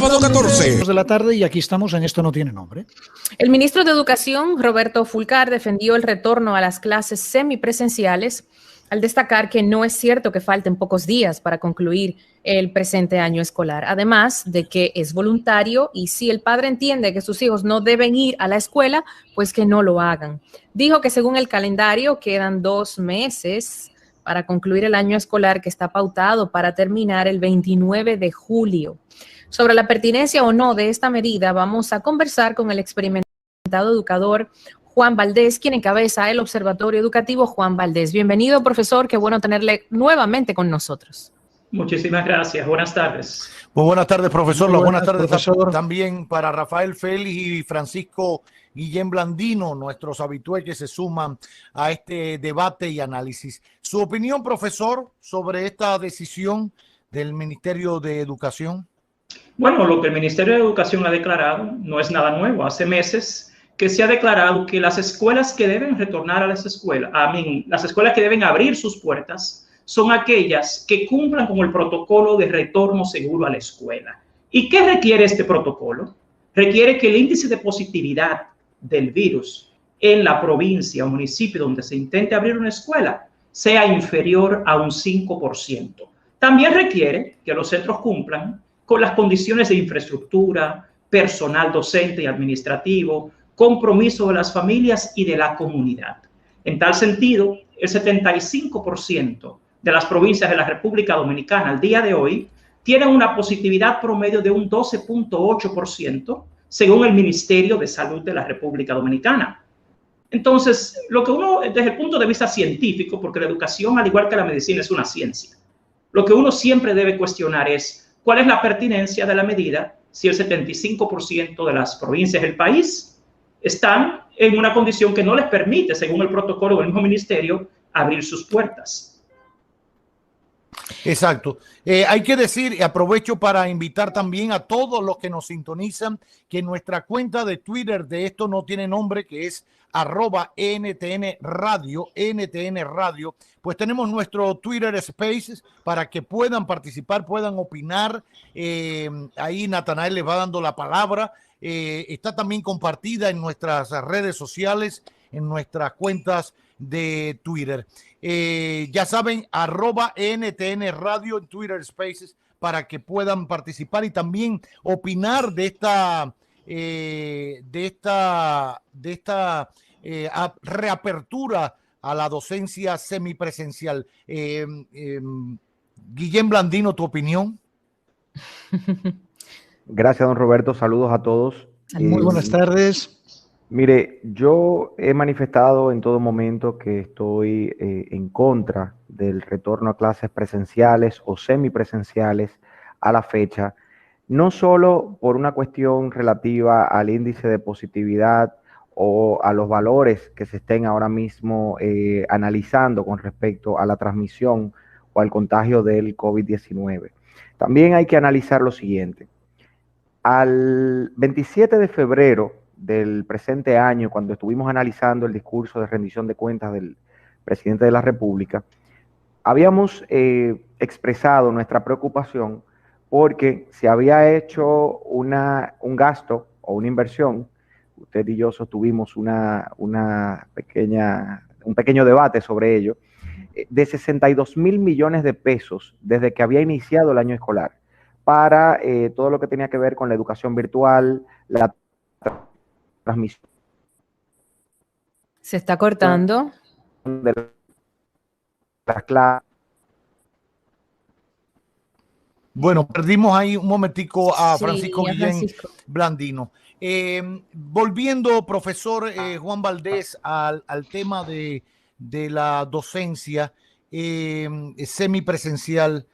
Sábado 14 de la tarde y aquí estamos en Esto no tiene nombre. El ministro de Educación, Roberto Fulcar, defendió el retorno a las clases semipresenciales al destacar que no es cierto que falten pocos días para concluir el presente año escolar, además de que es voluntario y si el padre entiende que sus hijos no deben ir a la escuela, pues que no lo hagan. Dijo que según el calendario quedan 2 meses para concluir el año escolar que está pautado para terminar el 29 de julio. Sobre la pertinencia o no de esta medida, vamos a conversar con el experimentado educador Juan Valdés, quien encabeza el Observatorio Educativo Juan Valdés. Bienvenido, profesor, qué bueno tenerle nuevamente con nosotros. Muchísimas gracias, buenas tardes. Muy buenas tardes, profesor. Muy buenas tardes, profesor. También para Rafael Félix y Francisco Guillén Blandino, nuestros habituales que se suman a este debate y análisis. Su opinión, profesor, sobre esta decisión del Ministerio de Educación. Bueno, lo que el Ministerio de Educación ha declarado no es nada nuevo. Hace meses que se ha declarado que las escuelas que deben retornar a las escuelas, las escuelas que deben abrir sus puertas, son aquellas que cumplan con el protocolo de retorno seguro a la escuela. ¿Y qué requiere este protocolo? Requiere que el índice de positividad del virus en la provincia o municipio donde se intente abrir una escuela sea inferior a un 5%. También requiere que los centros cumplan con las condiciones de infraestructura, personal docente y administrativo, compromiso de las familias y de la comunidad. En tal sentido, el 75% de las provincias de la República Dominicana al día de hoy tienen una positividad promedio de un 12.8%, según el Ministerio de Salud de la República Dominicana. Entonces, lo que uno, desde el punto de vista científico, porque la educación, al igual que la medicina, es una ciencia, lo que uno siempre debe cuestionar es cuál es la pertinencia de la medida si el 75% de las provincias del país están en una condición que no les permite, según el protocolo del mismo ministerio, abrir sus puertas. Exacto. Hay que decir, y aprovecho para invitar también a todos los que nos sintonizan, que nuestra cuenta de Twitter de Esto No Tiene Nombre, que es @NTN Radio, pues tenemos nuestro Twitter Spaces para que puedan participar, puedan opinar. Ahí Natanael les va dando la palabra. Está también compartida en nuestras redes sociales, en nuestras cuentas de Twitter. Ya saben, @NTN Radio en Twitter Spaces para que puedan participar y también opinar de esta reapertura a la docencia semipresencial. Guillén Blandino, ¿tu opinión? Gracias, don Roberto. Saludos a todos. Muy buenas tardes. Mire, yo he manifestado en todo momento que estoy en contra del retorno a clases presenciales o semipresenciales a la fecha, no solo por una cuestión relativa al índice de positividad o a los valores que se estén ahora mismo analizando con respecto a la transmisión o al contagio del COVID-19. También hay que analizar lo siguiente. Al 27 de febrero del presente año, cuando estuvimos analizando el discurso de rendición de cuentas del presidente de la República, habíamos expresado nuestra preocupación porque se había hecho un gasto o una inversión. Usted y yo sostuvimos un pequeño debate sobre ello, de 62,000 millones de pesos desde que había iniciado el año escolar para todo lo que tenía que ver con la educación virtual, la transmisión. Se está cortando. De las clases. Bueno, perdimos ahí un momentico a Francisco Sí, Guillén Blandino. Volviendo, profesor Juan Valdés, al tema de la docencia semipresencial,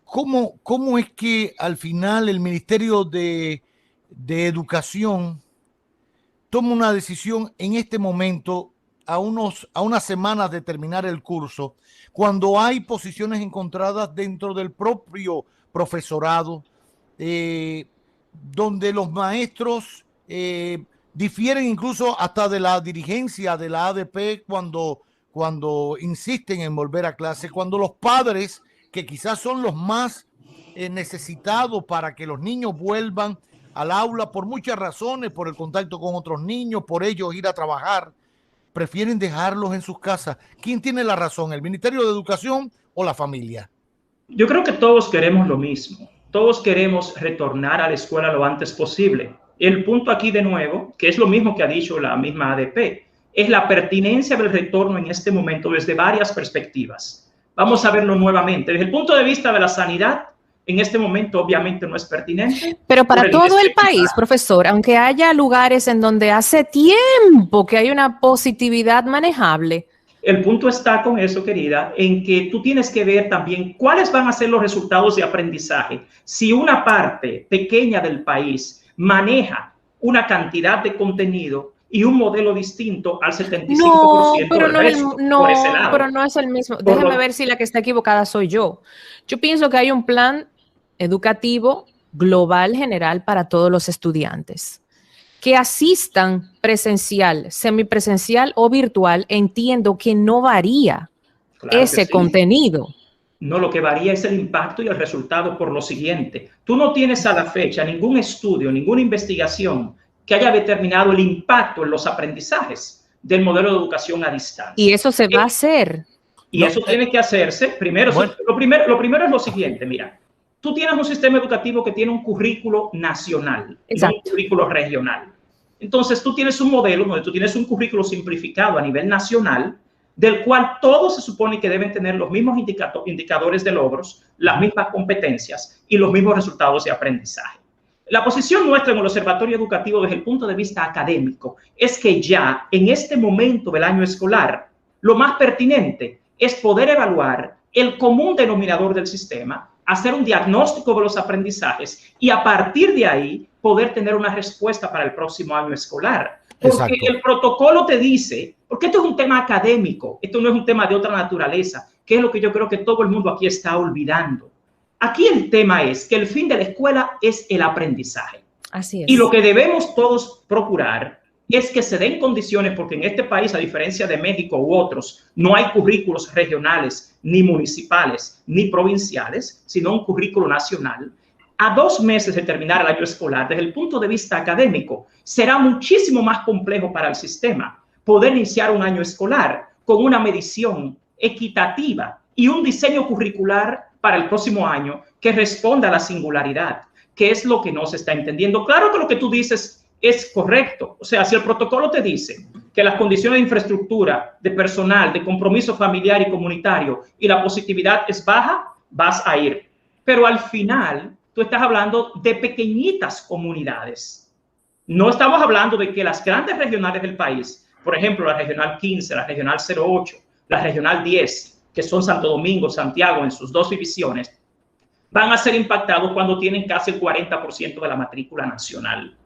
¿cómo es que al final el Ministerio de Educación toma una decisión en este momento, a unas semanas de terminar el curso, cuando hay posiciones encontradas dentro del propio profesorado, donde los maestros difieren incluso hasta de la dirigencia de la ADP cuando insisten en volver a clase, cuando los padres, que quizás son los más necesitado para que los niños vuelvan al aula por muchas razones, por el contacto con otros niños, por ellos ir a trabajar, prefieren dejarlos en sus casas. ¿Quién tiene la razón, el Ministerio de Educación o la familia? Yo creo que todos queremos lo mismo. Todos queremos retornar a la escuela lo antes posible. El punto aquí de nuevo, que es lo mismo que ha dicho la misma ADP, es la pertinencia del retorno en este momento desde varias perspectivas. Vamos a verlo nuevamente. Desde el punto de vista de la sanidad, en este momento obviamente no es pertinente. Pero para todo el país, profesor, aunque haya lugares en donde hace tiempo que hay una positividad manejable. El punto está con eso, querida, en que tú tienes que ver también cuáles van a ser los resultados de aprendizaje. Si una parte pequeña del país maneja una cantidad de contenido y un modelo distinto al 75% del resto, por ese lado. Pero no es el mismo. Déjame ver si la que está equivocada soy yo. Yo pienso que hay un plan educativo global general para todos los estudiantes. Que asistan presencial, semipresencial o virtual, entiendo que no varía ese contenido. No, lo que varía es el impacto y el resultado por lo siguiente. Tú no tienes a la fecha ningún estudio, ninguna investigación que haya determinado el impacto en los aprendizajes del modelo de educación a distancia. Y eso se va a hacer. Y eso tiene que hacerse. Primero, bueno, lo primero es lo siguiente, mira. Tú tienes un sistema educativo que tiene un currículo nacional, no un currículo regional. Entonces, tú tienes un modelo donde tú tienes un currículo simplificado a nivel nacional, del cual todos se supone que deben tener los mismos indicadores de logros, las mismas competencias y los mismos resultados de aprendizaje. La posición nuestra en el Observatorio Educativo desde el punto de vista académico es que ya en este momento del año escolar, lo más pertinente es poder evaluar el común denominador del sistema, hacer un diagnóstico de los aprendizajes y a partir de ahí poder tener una respuesta para el próximo año escolar. Porque el protocolo te dice, porque esto es un tema académico, esto no es un tema de otra naturaleza, que es lo que yo creo que todo el mundo aquí está olvidando. Aquí el tema es que el fin de la escuela es el aprendizaje. Así es. Y lo que debemos todos procurar es que se den condiciones, porque en este país, a diferencia de México u otros, no hay currículos regionales, ni municipales, ni provinciales, sino un currículo nacional. A 2 meses de terminar el año escolar, desde el punto de vista académico, será muchísimo más complejo para el sistema poder iniciar un año escolar con una medición equitativa y un diseño curricular para el próximo año que responda a la singularidad, que es lo que no se está entendiendo. Claro que lo que tú dices es correcto. O sea, si el protocolo te dice que las condiciones de infraestructura, de personal, de compromiso familiar y comunitario y la positividad es baja, vas a ir. Pero al final, tú estás hablando de pequeñitas comunidades. No estamos hablando de que las grandes regionales del país, por ejemplo, la regional 15, la regional 08, la regional 10, que son Santo Domingo, Santiago, en sus 2 divisiones, van a ser impactados cuando tienen casi el 40% de la matrícula nacional.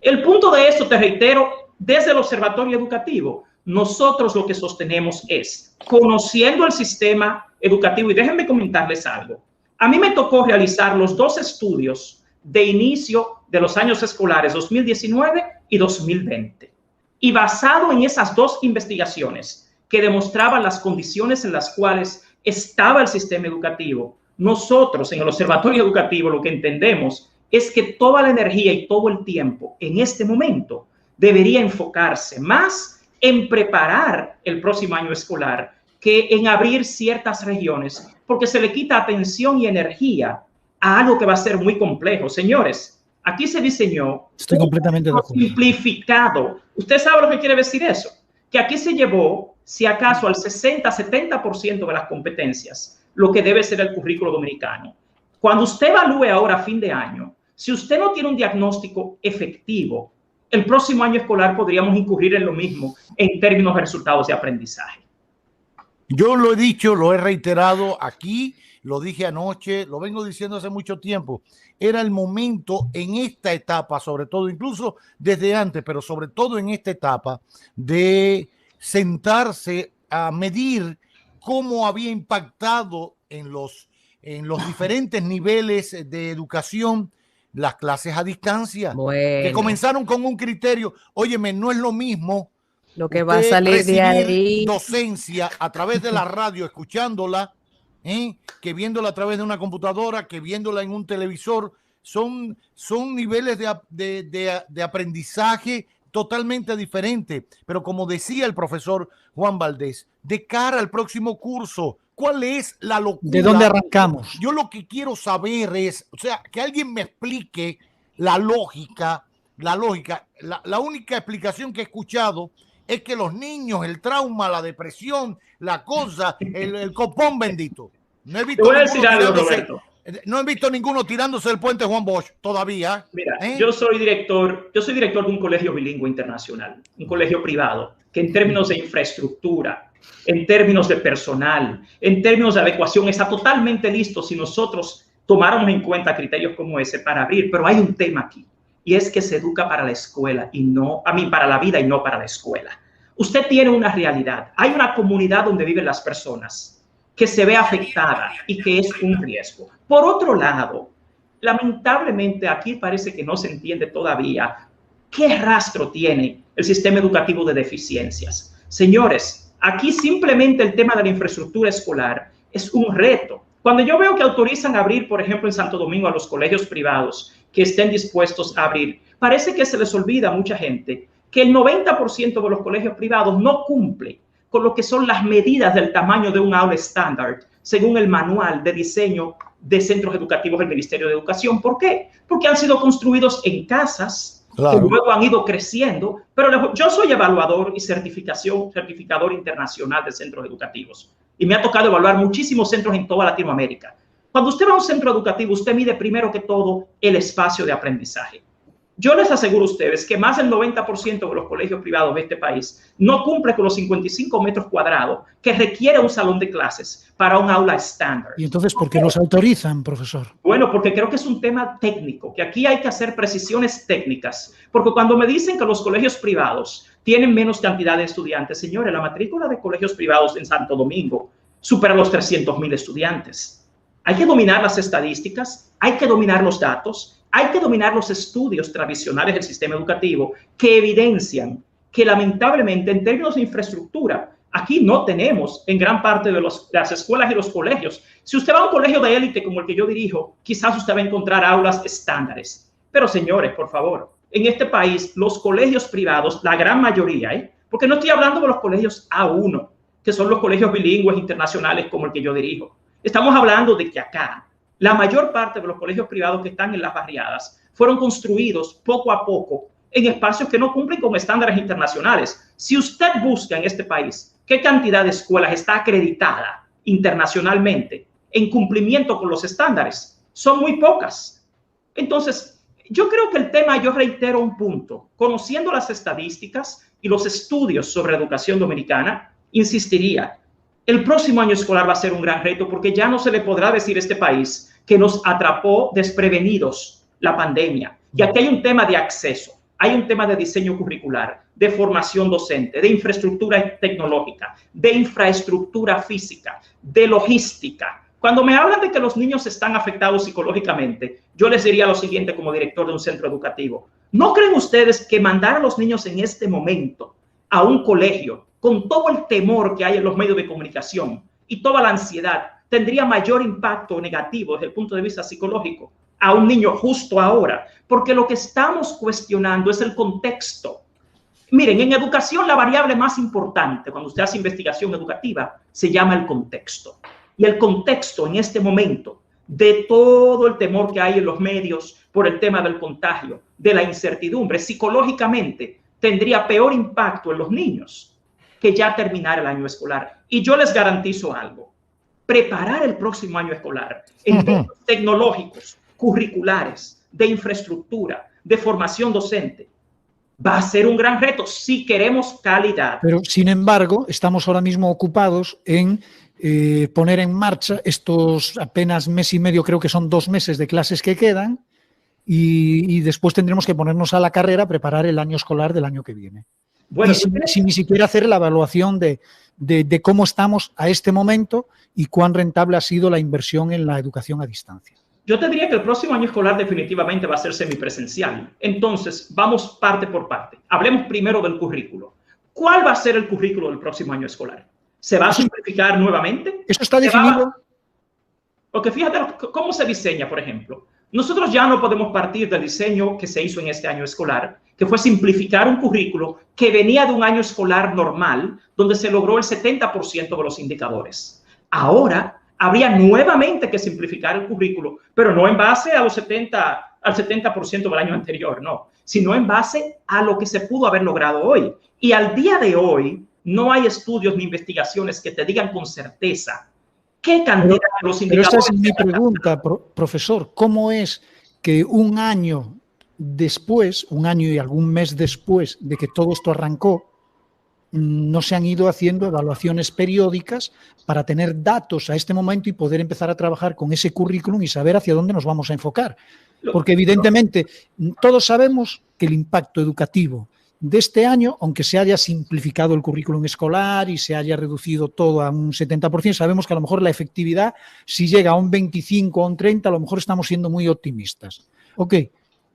El punto de esto, te reitero, desde el Observatorio Educativo, nosotros lo que sostenemos es, conociendo el sistema educativo, y déjenme comentarles algo, a mí me tocó realizar los 2 estudios de inicio de los años escolares 2019 y 2020. Y basado en esas 2 investigaciones que demostraban las condiciones en las cuales estaba el sistema educativo, nosotros en el Observatorio Educativo lo que entendemos es que toda la energía y todo el tiempo en este momento debería enfocarse más en preparar el próximo año escolar que en abrir ciertas regiones, porque se le quita atención y energía a algo que va a ser muy complejo. Señores, aquí se diseñó Estoy completamente de acuerdo. Simplificado. ¿Usted sabe lo que quiere decir eso? Que aquí se llevó, si acaso, al 60-70% de las competencias, lo que debe ser el currículo dominicano. Cuando usted evalúe ahora a fin de año, si usted no tiene un diagnóstico efectivo, el próximo año escolar podríamos incurrir en lo mismo en términos de resultados de aprendizaje. Yo lo he dicho, lo he reiterado aquí, lo dije anoche, lo vengo diciendo hace mucho tiempo. Era el momento en esta etapa, sobre todo, incluso desde antes, pero sobre todo en esta etapa, de sentarse a medir cómo había impactado en los diferentes niveles de educación las clases a distancia, que comenzaron con un criterio. Óyeme, no es lo mismo lo que va a salir de ahí, docencia a través de la radio, escuchándola que viéndola a través de una computadora, que viéndola en un televisor. Son niveles de aprendizaje totalmente diferentes. Pero como decía el profesor Juan Valdés, de cara al próximo curso, ¿cuál es la locura? ¿De dónde arrancamos? Yo lo que quiero saber es, o sea, que alguien me explique la lógica. La única explicación que he escuchado es que los niños, el trauma, la depresión, la cosa, el copón bendito. No he visto Te voy a decir algo, Roberto. No he visto ninguno tirándose del puente Juan Bosch todavía. Mira, yo soy director de un colegio bilingüe internacional, un colegio privado, que en términos de infraestructura, en términos de personal, en términos de adecuación, está totalmente listo si nosotros tomáramos en cuenta criterios como ese para abrir. Pero hay un tema aquí, y es que se educa para la escuela y no, para la vida y no para la escuela. Usted tiene una realidad. Hay una comunidad donde viven las personas que se ve afectada y que es un riesgo. Por otro lado, lamentablemente aquí parece que no se entiende todavía qué rastro tiene el sistema educativo de deficiencias. Señores, aquí simplemente el tema de la infraestructura escolar es un reto. Cuando yo veo que autorizan abrir, por ejemplo, en Santo Domingo a los colegios privados que estén dispuestos a abrir, parece que se les olvida a mucha gente que el 90% de los colegios privados no cumple con lo que son las medidas del tamaño de un aula estándar, según el manual de diseño de centros educativos del Ministerio de Educación. ¿Por qué? Porque han sido construidos en casas, claro, que luego han ido creciendo, pero yo soy evaluador y certificador internacional de centros educativos, y me ha tocado evaluar muchísimos centros en toda Latinoamérica. Cuando usted va a un centro educativo, usted mide primero que todo el espacio de aprendizaje. Yo les aseguro a ustedes que más del 90% de los colegios privados de este país no cumple con los 55 metros cuadrados que requiere un salón de clases para un aula estándar. ¿Y entonces por qué los autorizan, profesor? Bueno, porque creo que es un tema técnico, que aquí hay que hacer precisiones técnicas. Porque cuando me dicen que los colegios privados tienen menos cantidad de estudiantes, señores, la matrícula de colegios privados en Santo Domingo supera los 300,000 estudiantes. Hay que dominar las estadísticas, hay que dominar los datos, hay que dominar los estudios tradicionales del sistema educativo que evidencian que lamentablemente en términos de infraestructura, aquí no tenemos en gran parte de las escuelas y los colegios. Si usted va a un colegio de élite como el que yo dirijo, quizás usted va a encontrar aulas estándares. Pero señores, por favor, en este país los colegios privados, la gran mayoría, porque no estoy hablando de los colegios A1, que son los colegios bilingües internacionales como el que yo dirijo. Estamos hablando de que acá, la mayor parte de los colegios privados que están en las barriadas fueron construidos poco a poco en espacios que no cumplen con estándares internacionales. Si usted busca en este país qué cantidad de escuelas está acreditada internacionalmente en cumplimiento con los estándares, son muy pocas. Entonces, yo creo que el tema, yo reitero un punto, conociendo las estadísticas y los estudios sobre educación dominicana, insistiría, el próximo año escolar va a ser un gran reto porque ya no se le podrá decir a este país que nos atrapó desprevenidos la pandemia. Y aquí hay un tema de acceso, hay un tema de diseño curricular, de formación docente, de infraestructura tecnológica, de infraestructura física, de logística. Cuando me hablan de que los niños están afectados psicológicamente, yo les diría lo siguiente como director de un centro educativo. ¿No creen ustedes que mandar a los niños en este momento a un colegio con todo el temor que hay en los medios de comunicación y toda la ansiedad, tendría mayor impacto negativo desde el punto de vista psicológico a un niño justo ahora? Porque lo que estamos cuestionando es el contexto. Miren, en educación la variable más importante cuando usted hace investigación educativa se llama el contexto. Y el contexto en este momento, de todo el temor que hay en los medios por el tema del contagio, de la incertidumbre, psicológicamente tendría peor impacto en los niños que ya terminar el año escolar. Y yo les garantizo algo, preparar el próximo año escolar en términos tecnológicos, curriculares, de infraestructura, de formación docente, va a ser un gran reto si queremos calidad. Pero, sin embargo, estamos ahora mismo ocupados en poner en marcha estos apenas mes y medio, creo que son 2 meses de clases que quedan, y después tendremos que ponernos a la carrera a preparar el año escolar del año que viene. Bueno, y sin ni siquiera hacer la evaluación de cómo estamos a este momento y cuán rentable ha sido la inversión en la educación a distancia. Yo te diría que el próximo año escolar definitivamente va a ser semipresencial. Entonces, vamos parte por parte. Hablemos primero del currículo. ¿Cuál va a ser el currículo del próximo año escolar? ¿Se va a simplificar nuevamente? Eso está definido. Porque fíjate cómo se diseña, por ejemplo. Nosotros ya no podemos partir del diseño que se hizo en este año escolar, que fue simplificar un currículo que venía de un año escolar normal, donde se logró el 70% de los indicadores. Ahora habría nuevamente que simplificar el currículo, pero no en base a los 70% del año anterior, no, sino en base a lo que se pudo haber logrado hoy. Y al día de hoy no hay estudios ni investigaciones que te digan con certeza qué cantidad de los indicadores... Pero esa es mi pregunta, profesor. ¿Cómo es que un año después, un año y algún mes después de que todo esto arrancó, no se han ido haciendo evaluaciones periódicas para tener datos a este momento y poder empezar a trabajar con ese currículum y saber hacia dónde nos vamos a enfocar? Porque evidentemente todos sabemos que el impacto educativo de este año, aunque se haya simplificado el currículum escolar y se haya reducido todo a un 70%, sabemos que a lo mejor la efectividad, si llega a un 25 o un 30, a lo mejor estamos siendo muy optimistas. Ok,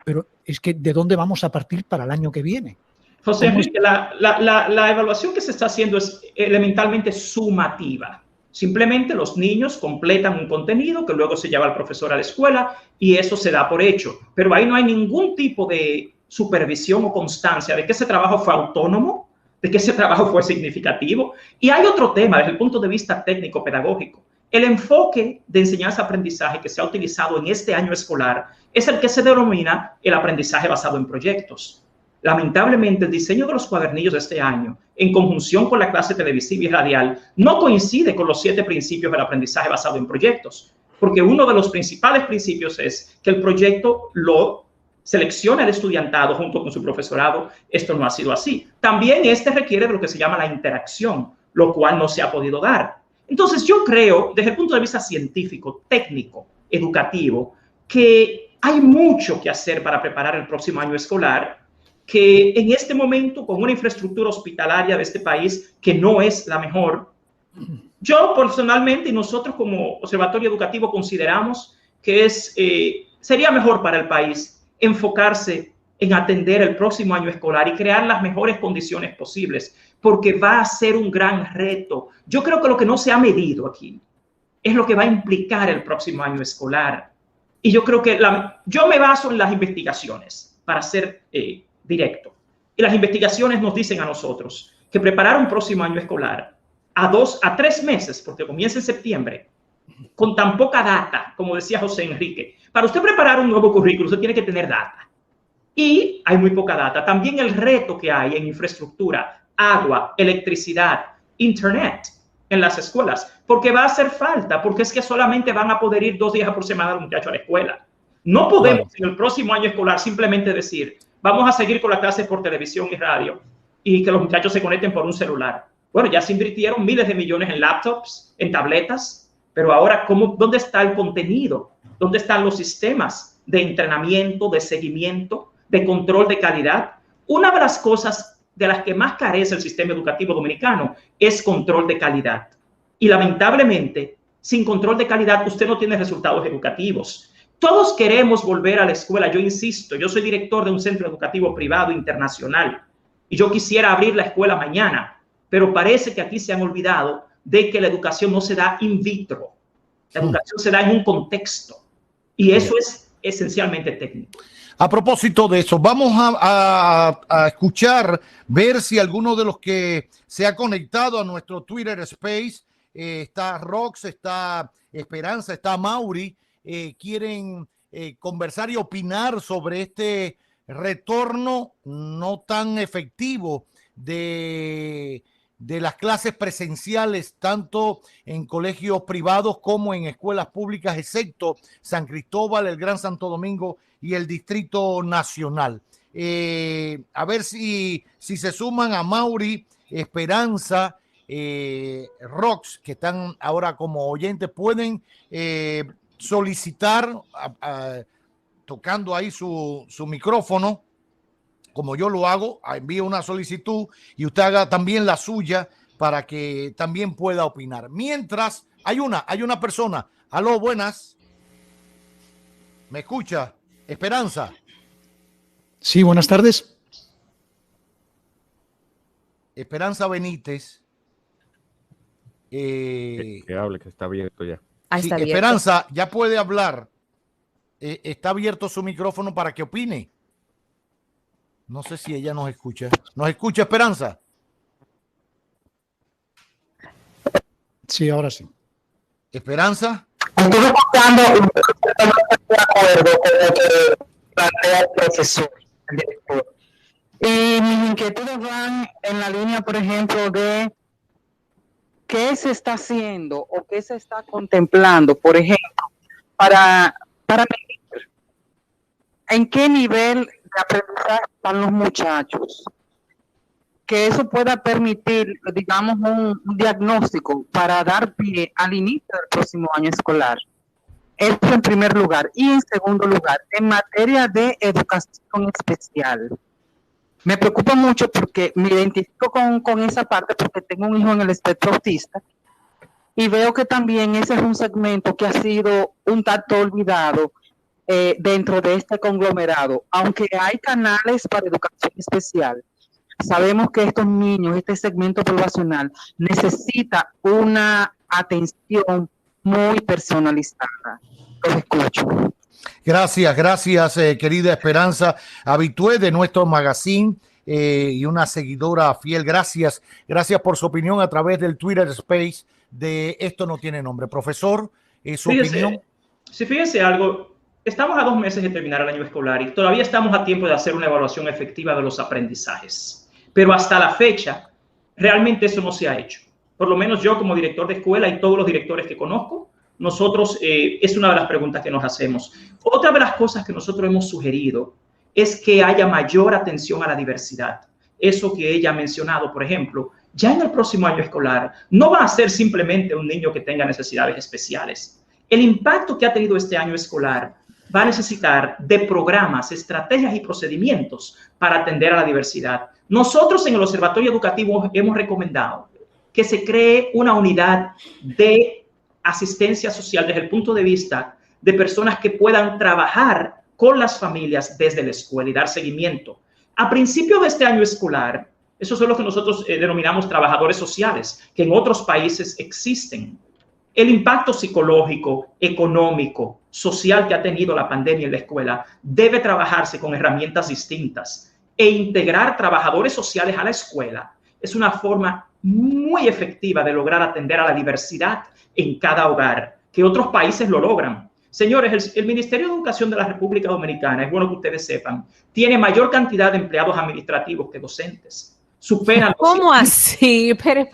pero es que ¿de dónde vamos a partir para el año que viene? José Enrique, la evaluación que se está haciendo es elementalmente sumativa. Simplemente los niños completan un contenido que luego se lleva al profesor a la escuela y eso se da por hecho. Pero ahí no hay ningún tipo de supervisión o constancia de que ese trabajo fue autónomo, de que ese trabajo fue significativo. Y hay otro tema desde el punto de vista técnico-pedagógico. El enfoque de enseñanza-aprendizaje que se ha utilizado en este año escolar es el que se denomina el aprendizaje basado en proyectos. Lamentablemente, el diseño de los cuadernillos de este año, en conjunción con la clase televisiva y radial, no coincide con los 7 principios del aprendizaje basado en proyectos, porque uno de los principales principios es que el proyecto lo selecciona el estudiantado junto con su profesorado. Esto no ha sido así. También este requiere de lo que se llama la interacción, lo cual no se ha podido dar. Entonces, yo creo, desde el punto de vista científico, técnico, educativo, que hay mucho que hacer para preparar el próximo año escolar, que en este momento, con una infraestructura hospitalaria de este país que no es la mejor, yo personalmente y nosotros como Observatorio Educativo consideramos que sería mejor para el país enfocarse en atender el próximo año escolar y crear las mejores condiciones posibles, porque va a ser un gran reto. Yo creo que lo que no se ha medido aquí es lo que va a implicar el próximo año escolar. Y yo creo que yo me baso en las investigaciones para ser directo. Y las investigaciones nos dicen a nosotros que preparar un próximo año escolar a 2 a 3 meses, porque comienza en septiembre, con tan poca data, como decía José Enrique. Para usted preparar un nuevo currículo, usted tiene que tener data. Y hay muy poca data. También el reto que hay en infraestructura, agua, electricidad, internet en las escuelas, porque va a hacer falta, porque es que solamente van a poder ir 2 días por semana los muchachos a la escuela. No podemos en el próximo año escolar simplemente decir, vamos a seguir con las clases por televisión y radio y que los muchachos se conecten por un celular. Bueno, ya se invirtieron miles de millones en laptops, en tabletas, pero ahora, ¿dónde está el contenido? ¿Dónde están los sistemas de entrenamiento, de seguimiento, de control de calidad? Una de las cosas de las que más carece el sistema educativo dominicano es control de calidad. Y lamentablemente, sin control de calidad, usted no tiene resultados educativos. Todos queremos volver a la escuela. Yo insisto, yo soy director de un centro educativo privado internacional y yo quisiera abrir la escuela mañana, pero parece que aquí se han olvidado de que la educación no se da in vitro. La educación se da en un contexto y eso es esencialmente técnico. A propósito de eso, vamos a escuchar, ver si alguno de los que se ha conectado a nuestro Twitter Space, está Rox, está Esperanza, está Mauri, quieren conversar y opinar sobre este retorno no tan efectivo de las clases presenciales, tanto en colegios privados como en escuelas públicas, excepto San Cristóbal, el Gran Santo Domingo y el Distrito Nacional. A ver si se suman a Mauri, Esperanza, Rox, que están ahora como oyentes, pueden solicitar, tocando ahí su micrófono, como yo lo hago, envío una solicitud y usted haga también la suya para que también pueda opinar. Mientras, hay una persona. Aló, buenas. ¿Me escucha? Esperanza. Sí, buenas tardes. Esperanza Benítez. Que hable, que está abierto ya. Ah, Sí, está abierto. Esperanza, ya puede hablar. Está abierto su micrófono para que opine. No sé si ella nos escucha. ¿Nos escucha, Esperanza? Sí, ahora sí. Esperanza. Estoy escuchando y estoy de acuerdo con lo que plantea el profesor, el director. Y mis inquietudes van en la línea, por ejemplo, de qué se está haciendo o qué se está contemplando, por ejemplo, para medir en qué nivel de aprendizaje están los muchachos. Que eso pueda permitir, digamos, un diagnóstico para dar pie al inicio del próximo año escolar. Eso en primer lugar. Y en segundo lugar, en materia de educación especial. Me preocupa mucho porque me identifico con esa parte porque tengo un hijo en el espectro autista y veo que también ese es un segmento que ha sido un tanto olvidado dentro de este conglomerado. Aunque hay canales para educación especial, sabemos que estos niños, este segmento poblacional, necesita una atención muy personalizada. Los escucho. Gracias, querida Esperanza, habitué de nuestro magazine y una seguidora fiel. Gracias por su opinión a través del Twitter Space de Esto No Tiene Nombre. Profesor, su opinión. Sí, fíjense algo. Estamos a 2 meses de terminar el año escolar y todavía estamos a tiempo de hacer una evaluación efectiva de los aprendizajes. Pero hasta la fecha, realmente eso no se ha hecho. Por lo menos yo como director de escuela y todos los directores que conozco, nosotros, es una de las preguntas que nos hacemos. Otra de las cosas que nosotros hemos sugerido es que haya mayor atención a la diversidad. Eso que ella ha mencionado, por ejemplo, ya en el próximo año escolar no va a ser simplemente un niño que tenga necesidades especiales. El impacto que ha tenido este año escolar va a necesitar de programas, estrategias y procedimientos para atender a la diversidad. Nosotros en el Observatorio Educativo hemos recomendado que se cree una unidad de asistencia social desde el punto de vista de personas que puedan trabajar con las familias desde la escuela y dar seguimiento. A principios de este año escolar, esos son los que nosotros denominamos trabajadores sociales, que en otros países existen. El impacto psicológico, económico, social que ha tenido la pandemia en la escuela debe trabajarse con herramientas distintas e integrar trabajadores sociales a la escuela es una forma muy efectiva de lograr atender a la diversidad en cada hogar, que otros países lo logran. Señores, el Ministerio de Educación de la República Dominicana, es bueno que ustedes sepan, tiene mayor cantidad de empleados administrativos que docentes. Superan. ¿Cómo así? Espere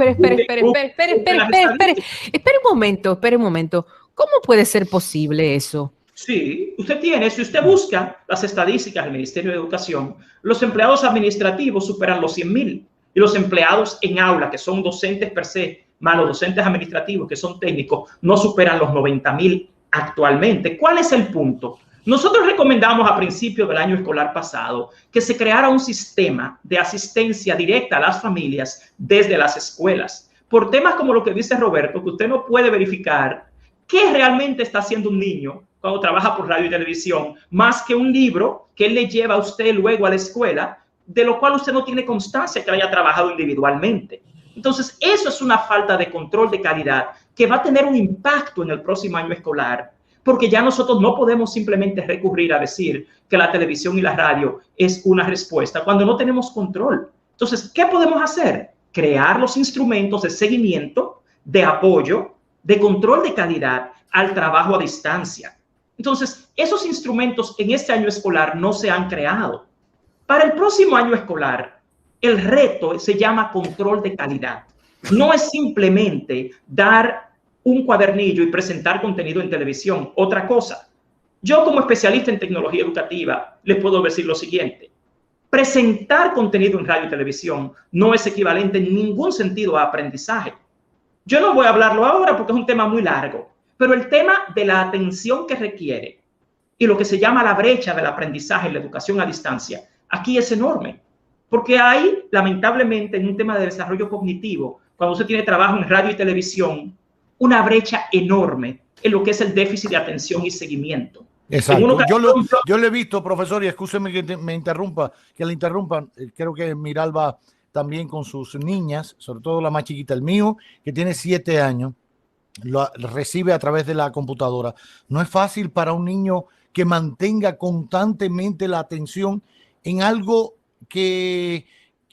un momento. ¿Cómo puede ser posible eso? Sí, usted tiene, si usted busca las estadísticas del Ministerio de Educación, los empleados administrativos superan los 100,000 y los empleados en aula, que son docentes per se, más los docentes administrativos, que son técnicos, no superan los 90,000 actualmente. ¿Cuál es el punto? Nosotros recomendamos a principios del año escolar pasado que se creara un sistema de asistencia directa a las familias desde las escuelas, por temas como lo que dice Roberto, que usted no puede verificar qué realmente está haciendo un niño cuando trabaja por radio y televisión, más que un libro que él le lleva a usted luego a la escuela, de lo cual usted no tiene constancia que haya trabajado individualmente. Entonces, eso es una falta de control de calidad que va a tener un impacto en el próximo año escolar, porque ya nosotros no podemos simplemente recurrir a decir que la televisión y la radio es una respuesta cuando no tenemos control. Entonces, ¿qué podemos hacer? Crear los instrumentos de seguimiento, de apoyo, de control de calidad al trabajo a distancia. Entonces, esos instrumentos en este año escolar no se han creado. Para el próximo año escolar, el reto se llama control de calidad. No es simplemente dar un cuadernillo y presentar contenido en televisión. Otra cosa, yo como especialista en tecnología educativa les puedo decir lo siguiente. Presentar contenido en radio y televisión no es equivalente en ningún sentido a aprendizaje. Yo no voy a hablarlo ahora porque es un tema muy largo, pero el tema de la atención que requiere y lo que se llama la brecha del aprendizaje en la educación a distancia, aquí es enorme. Porque hay, lamentablemente, en un tema de desarrollo cognitivo, cuando usted tiene trabajo en radio y televisión, una brecha enorme en lo que es el déficit de atención y seguimiento. Exacto. Yo lo he visto, profesor, y escúcheme que me interrumpa, que le interrumpan. Creo que Miralba también con sus niñas, sobre todo la más chiquita, el mío, que tiene 7 años. lo recibe a través de la computadora. No es fácil para un niño que mantenga constantemente la atención en algo que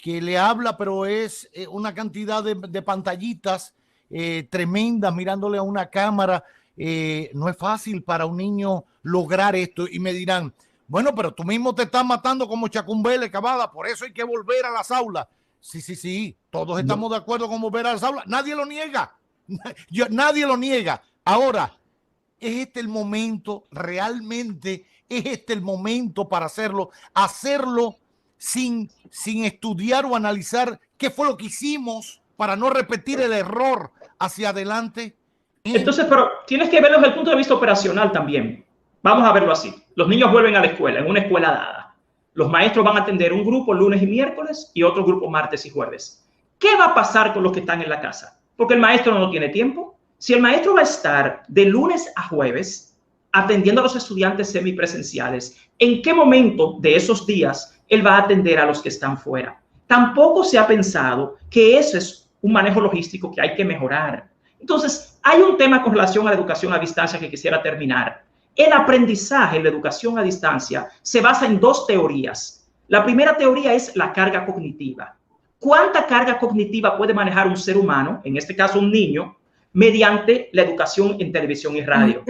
le habla, pero es una cantidad de pantallitas tremendas mirándole a una cámara. No es fácil para un niño lograr esto. Y me dirán, bueno, pero tú mismo te estás matando como Chacumbele, Cavada, por eso hay que volver a las aulas. Sí, todos estamos de acuerdo con volver a las aulas. Nadie lo niega. Nadie lo niega. Ahora, ¿es este el momento? ¿Realmente es este el momento para hacerlo? Hacerlo sin estudiar o analizar qué fue lo que hicimos para no repetir el error hacia adelante. Entonces, pero tienes que verlo desde el punto de vista operacional también. Vamos a verlo así. Los niños vuelven a la escuela, en una escuela dada. Los maestros van a atender un grupo lunes y miércoles y otro grupo martes y jueves. ¿Qué va a pasar con los que están en la casa? Porque el maestro no tiene tiempo. Si el maestro va a estar de lunes a jueves atendiendo a los estudiantes semipresenciales, ¿en qué momento de esos días él va a atender a los que están fuera? Tampoco se ha pensado que eso es un manejo logístico que hay que mejorar. Entonces, hay un tema con relación a la educación a distancia que quisiera terminar. El aprendizaje en la educación a distancia se basa en dos teorías. La primera teoría es la carga cognitiva. ¿Cuánta carga cognitiva puede manejar un ser humano, en este caso un niño, mediante la educación en televisión y radio?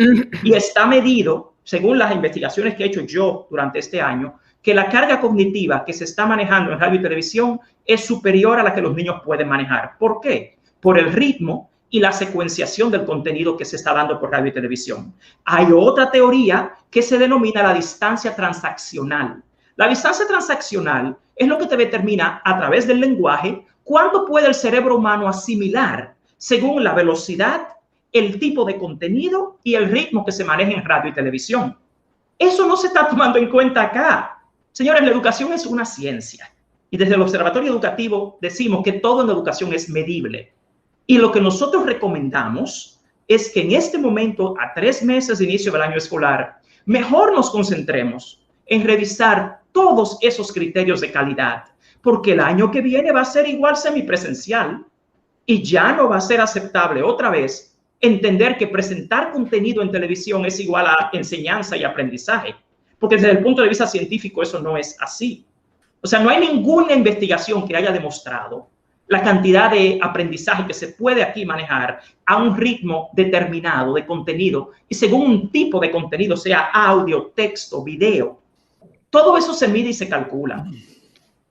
Y está medido, según las investigaciones que he hecho yo durante este año, que la carga cognitiva que se está manejando en radio y televisión es superior a la que los niños pueden manejar. ¿Por qué? Por el ritmo y la secuenciación del contenido que se está dando por radio y televisión. Hay otra teoría que se denomina la distancia transaccional. La distancia transaccional es lo que te determina a través del lenguaje cuánto puede el cerebro humano asimilar según la velocidad, el tipo de contenido y el ritmo que se maneja en radio y televisión. Eso no se está tomando en cuenta acá. Señores, la educación es una ciencia y desde el Observatorio Educativo decimos que todo en la educación es medible. Y lo que nosotros recomendamos es que en este momento, a 3 meses de inicio del año escolar, mejor nos concentremos en revisar todos esos criterios de calidad, porque el año que viene va a ser igual semipresencial y ya no va a ser aceptable otra vez entender que presentar contenido en televisión es igual a enseñanza y aprendizaje, porque desde el punto de vista científico eso no es así. O sea, no hay ninguna investigación que haya demostrado la cantidad de aprendizaje que se puede aquí manejar a un ritmo determinado de contenido y según un tipo de contenido, sea audio, texto, video. Todo eso se mide y se calcula.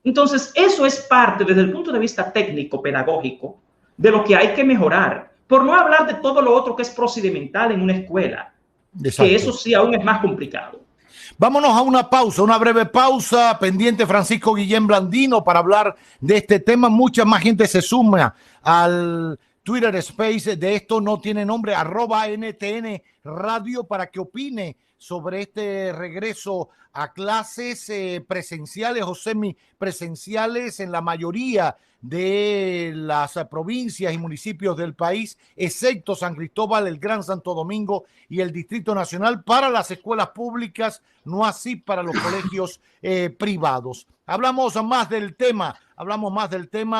Entonces, eso es parte, desde el punto de vista técnico, pedagógico, de lo que hay que mejorar. Por no hablar de todo lo otro que es procedimental en una escuela, exacto, que eso sí aún es más complicado. Vámonos a una pausa, una breve pausa. Pendiente Francisco Guillén Blandino para hablar de este tema. Mucha más gente se suma al Twitter Space de Esto No Tiene Nombre, @NTN Radio, para que opine sobre este regreso a clases presenciales o semipresenciales en la mayoría de las provincias y municipios del país, excepto San Cristóbal, el Gran Santo Domingo y el Distrito Nacional, para las escuelas públicas, no así para los colegios privados. Hablamos más del tema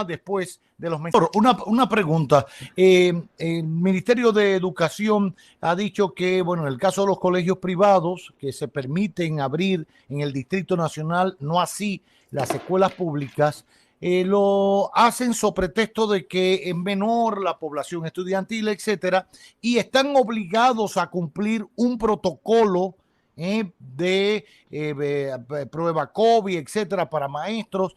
después de los mensajes. Una pregunta. El Ministerio de Educación ha dicho que, bueno, en el caso de los colegios privados que se permiten abrir en el Distrito Nacional, no así las escuelas públicas, lo hacen sobre pretexto de que es menor la población estudiantil, etcétera, y están obligados a cumplir un protocolo de prueba COVID, etcétera, para maestros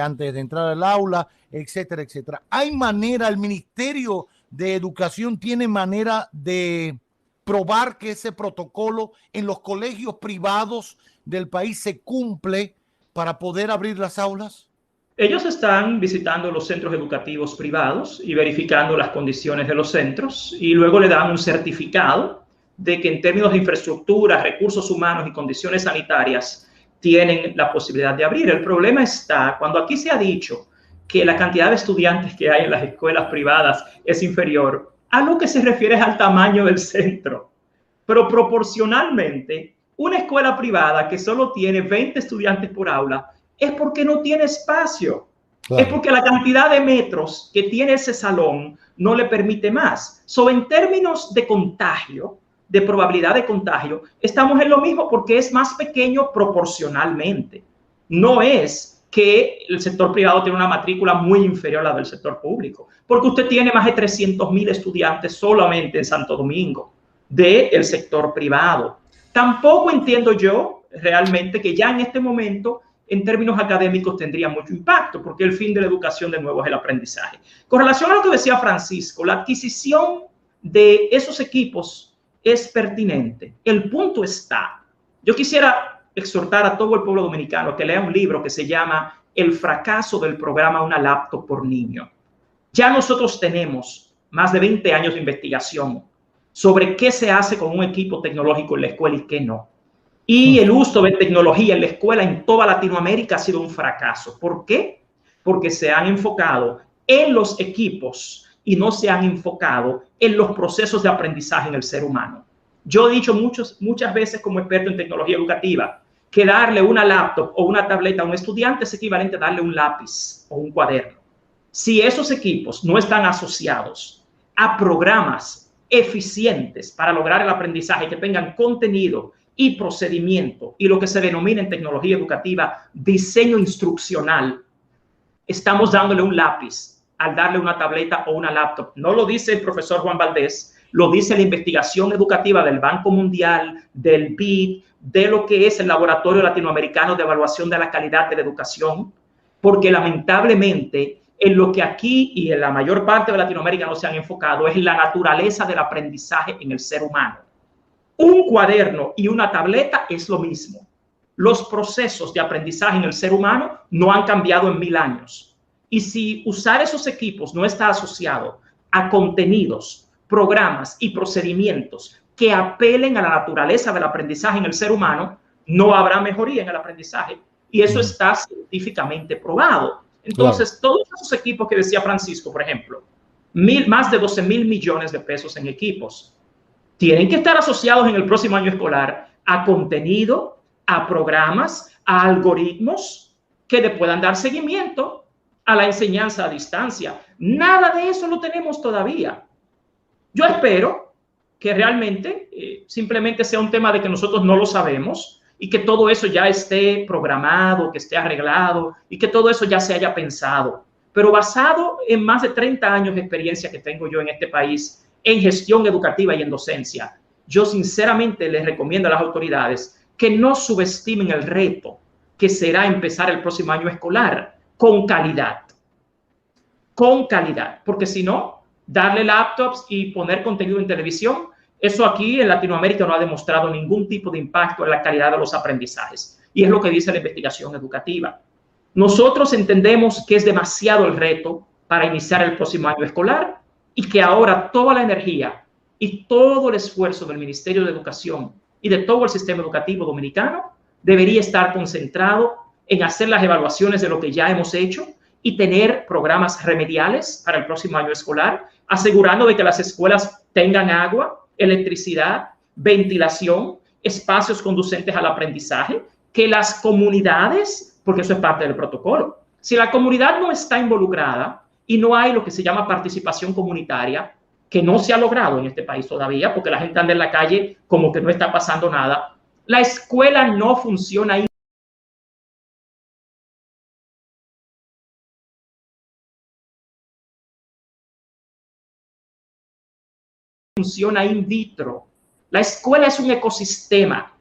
antes de entrar al aula, etcétera, etcétera. ¿Hay manera, el Ministerio de Educación tiene manera de probar que ese protocolo en los colegios privados del país se cumple para poder abrir las aulas? Ellos están visitando los centros educativos privados y verificando las condiciones de los centros y luego le dan un certificado de que en términos de infraestructura, recursos humanos y condiciones sanitarias tienen la posibilidad de abrir. El problema está cuando aquí se ha dicho que la cantidad de estudiantes que hay en las escuelas privadas es inferior, a lo que se refiere es al tamaño del centro. Pero proporcionalmente, una escuela privada que solo tiene 20 estudiantes por aula es porque no tiene espacio. Claro. Es porque la cantidad de metros que tiene ese salón no le permite más. En términos de contagio, de probabilidad de contagio, estamos en lo mismo porque es más pequeño proporcionalmente. No es que el sector privado tiene una matrícula muy inferior a la del sector público, porque usted tiene más de 300,000 estudiantes solamente en Santo Domingo del sector privado. Tampoco entiendo yo realmente que ya en este momento, en términos académicos, tendría mucho impacto, porque el fin de la educación de nuevo es el aprendizaje. Con relación a lo que decía Francisco, la adquisición de esos equipos es pertinente. El punto está, yo quisiera exhortar a todo el pueblo dominicano que lea un libro que se llama El fracaso del programa Una Laptop por Niño. Ya nosotros tenemos más de 20 años de investigación sobre qué se hace con un equipo tecnológico en la escuela y qué no. Y el uso de tecnología en la escuela en toda Latinoamérica ha sido un fracaso. ¿Por qué? Porque se han enfocado en los equipos y no se han enfocado en los procesos de aprendizaje en el ser humano. Yo he dicho muchas veces como experto en tecnología educativa que darle una laptop o una tableta a un estudiante es equivalente a darle un lápiz o un cuaderno. Si esos equipos no están asociados a programas eficientes para lograr el aprendizaje que tengan contenido y procedimiento y lo que se denomina en tecnología educativa diseño instruccional, estamos dándole un lápiz al darle una tableta o una laptop. No lo dice el profesor Juan Valdés, lo dice la investigación educativa del Banco Mundial, del BID, de lo que es el Laboratorio Latinoamericano de Evaluación de la Calidad de la Educación, porque lamentablemente en lo que aquí y en la mayor parte de Latinoamérica no se han enfocado es la naturaleza del aprendizaje en el ser humano. Un cuaderno y una tableta es lo mismo. Los procesos de aprendizaje en el ser humano no han cambiado en 1000 años. Y si usar esos equipos no está asociado a contenidos, programas y procedimientos que apelen a la naturaleza del aprendizaje en el ser humano, no habrá mejoría en el aprendizaje. Y eso está científicamente probado. Entonces, todos esos equipos que decía Francisco, por ejemplo, más de 12,000 millones de pesos en equipos, tienen que estar asociados en el próximo año escolar a contenido, a programas, a algoritmos que le puedan dar seguimiento a la enseñanza a distancia. Nada de eso lo tenemos todavía. Yo espero que realmente simplemente sea un tema de que nosotros no lo sabemos y que todo eso ya esté programado, que esté arreglado y que todo eso ya se haya pensado. Pero basado en más de 30 años de experiencia que tengo yo en este país en gestión educativa y en docencia, yo sinceramente les recomiendo a las autoridades que no subestimen el reto que será empezar el próximo año escolar con calidad. Con calidad, porque si no, darle laptops y poner contenido en televisión, eso aquí en Latinoamérica no ha demostrado ningún tipo de impacto en la calidad de los aprendizajes. Y es lo que dice la investigación educativa. Nosotros entendemos que es demasiado el reto para iniciar el próximo año escolar y que ahora toda la energía y todo el esfuerzo del Ministerio de Educación y de todo el sistema educativo dominicano debería estar concentrado en hacer las evaluaciones de lo que ya hemos hecho y tener programas remediales para el próximo año escolar, asegurando de que las escuelas tengan agua, electricidad, ventilación, espacios conducentes al aprendizaje, que las comunidades, porque eso es parte del protocolo, si la comunidad no está involucrada y no hay lo que se llama participación comunitaria, que no se ha logrado en este país todavía, porque la gente anda en la calle como que no está pasando nada, la escuela no funciona ahí. Funciona in vitro. La escuela es un ecosistema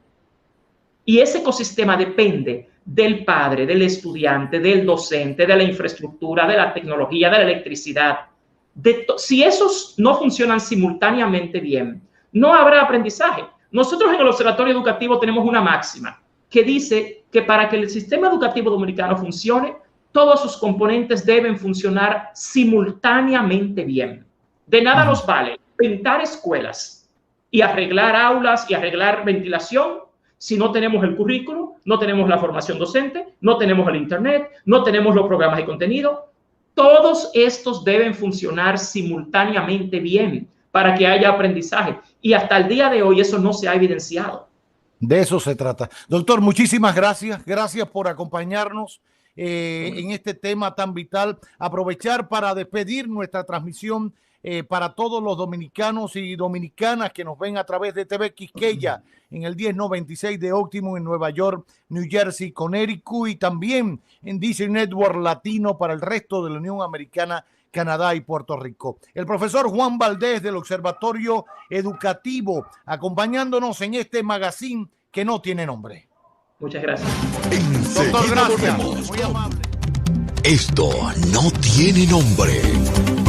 y ese ecosistema depende del padre, del estudiante, del docente, de la infraestructura, de la tecnología, de la electricidad. Si esos no funcionan simultáneamente bien, no habrá aprendizaje. Nosotros en el Observatorio Educativo tenemos una máxima que dice que para que el sistema educativo dominicano funcione, todos sus componentes deben funcionar simultáneamente bien. De nada nos vale pintar escuelas y arreglar aulas y arreglar ventilación si no tenemos el currículo, no tenemos la formación docente, no tenemos el internet, no tenemos los programas de contenido. Todos estos deben funcionar simultáneamente bien para que haya aprendizaje. Y hasta el día de hoy eso no se ha evidenciado. De eso se trata. Doctor, muchísimas gracias. Gracias por acompañarnos en este tema tan vital. Aprovechar para despedir nuestra transmisión para todos los dominicanos y dominicanas que nos ven a través de TV Quisqueya en el 1096 de Optimum en Nueva York, New Jersey, Connecticut, y también en Disney Network Latino para el resto de la Unión Americana, Canadá y Puerto Rico. El profesor Juan Valdés del Observatorio Educativo, acompañándonos en este magazine que no tiene nombre. Muchas gracias. Doctor, gracias. Muy amable. Esto no tiene nombre.